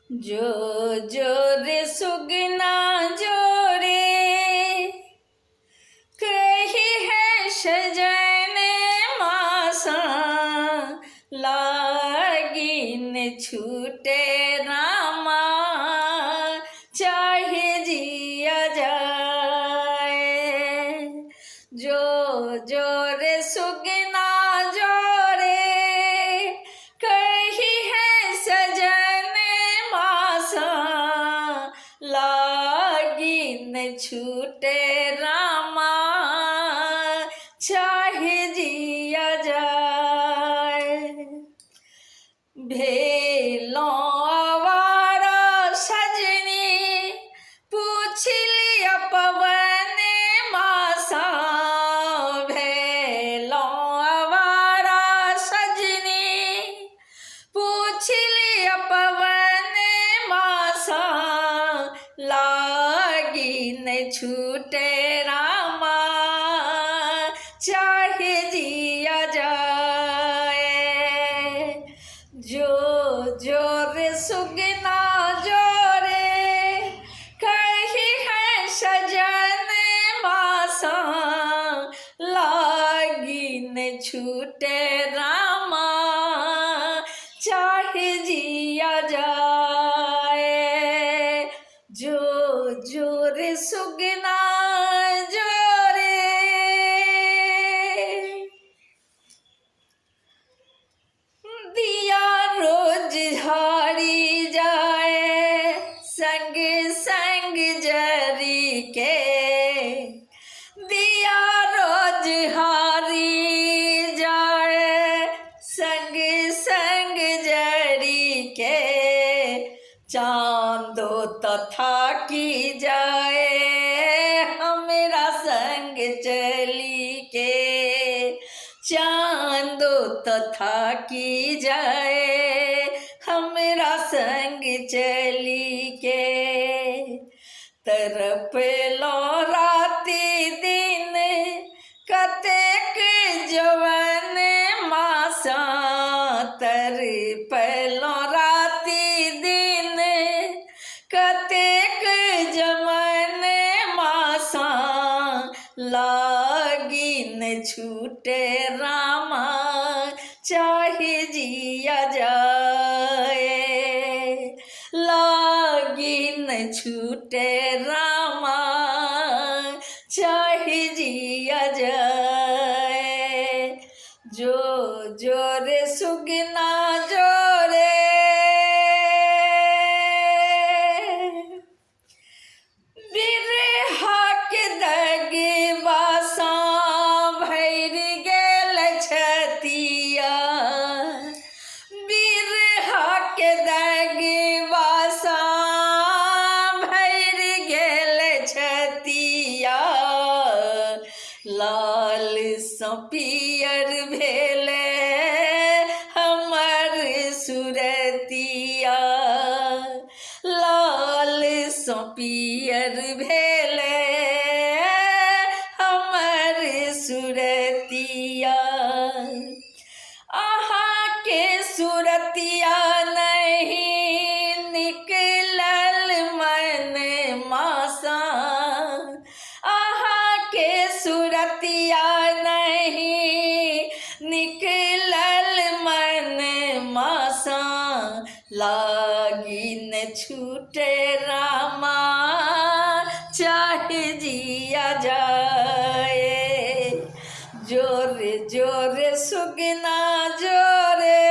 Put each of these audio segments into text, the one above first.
जो जो रे सुगना जो रे कही है सजन मासा लागिन छूटे रामा चाहे जिया जाए। जो जो रे सुगना जो रे कही है सजन मासा लागिन छूटे रामा चाहे जिया जाए। भेलो आवारा सजनी पूछ लिया पवन मासा भेलो आवारा सजनी पूछ लिया पवन मासा लागिन छूटे रामा चाहे जिया जाए। जो जो रे सुगना जो रे कही है सजन मासा लागिन छूटे रामा चाहे जिया जाए। जो जो रे सुगना जो रे दिया रोज हारी जाए संग संग जरी के दिया रोज हारी जाए संग संग जरी के चांदो तथा की जाए हमेरा संग चली के चांदो तथा की जाए हमरा संग चली के। तरफ लो राती दिन कतेक जवन मासा तरफ लो राती दिन कतेक जवन मासा लागिन छूटे रामा चाहे जिया जाए। लागिन छूटे रामा चाहे जिया जाए। जो जो रे सुगना जो रे बिरहा के दगे बासा भैर गेल छतिया बिरहा के दगे बासा भैर गेल छतिया लाल सपियर भेले हमर सुरतिया लाल सपियर भेले हमर सुरतिया। आहा के सुरतिया नहीं निकलल मन मासा आहा के सुरतिया नहीं निकलल मन मासा लागिन छूटे रामा चाहे जिया जाए। जोरे जोरे सुगना जोरे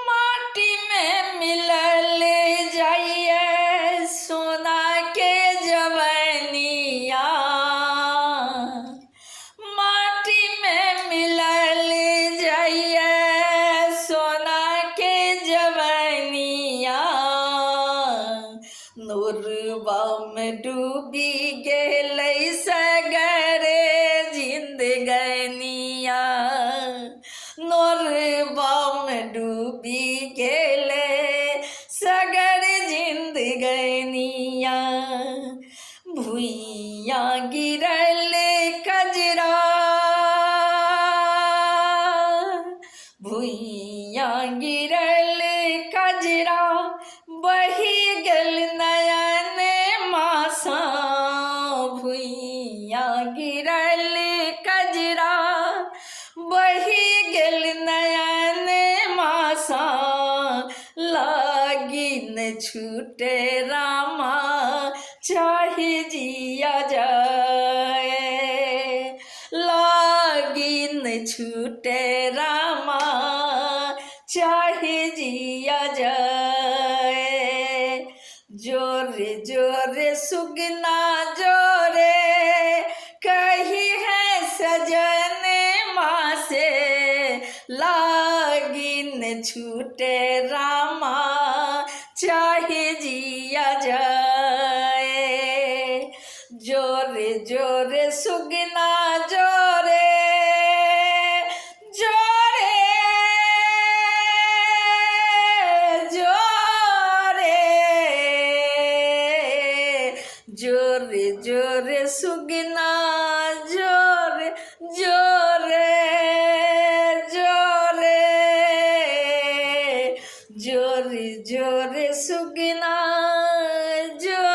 माटी में मिलल जाइए सोना के जवनिया माटी में मिलल जाइए सोना के जवनिया नूरबा में डूबी गेल सगरे जिंदगनिया नूरबा में डूबी गेल सगर जिंदगनिया भुइया गिरल कजरा भुइया गिरल कजरा बही गल नयन मासा भुइया गिरल कजरा बही गल नयन मासा लागिन छूटे रामा चाहे जिया जाए लागिन छूटे रामा चाहे जिया जाए जोरे जोरे सुगना जोरे कही है सजन माँ से लागिन छूटे रामा चाहे जिया जाए जोरे जोरे सुगना जोरे जोरे जोरे जोरे जोरे सुगना जोरे जोरे जोरे जोरे जोरे सुगना जोरे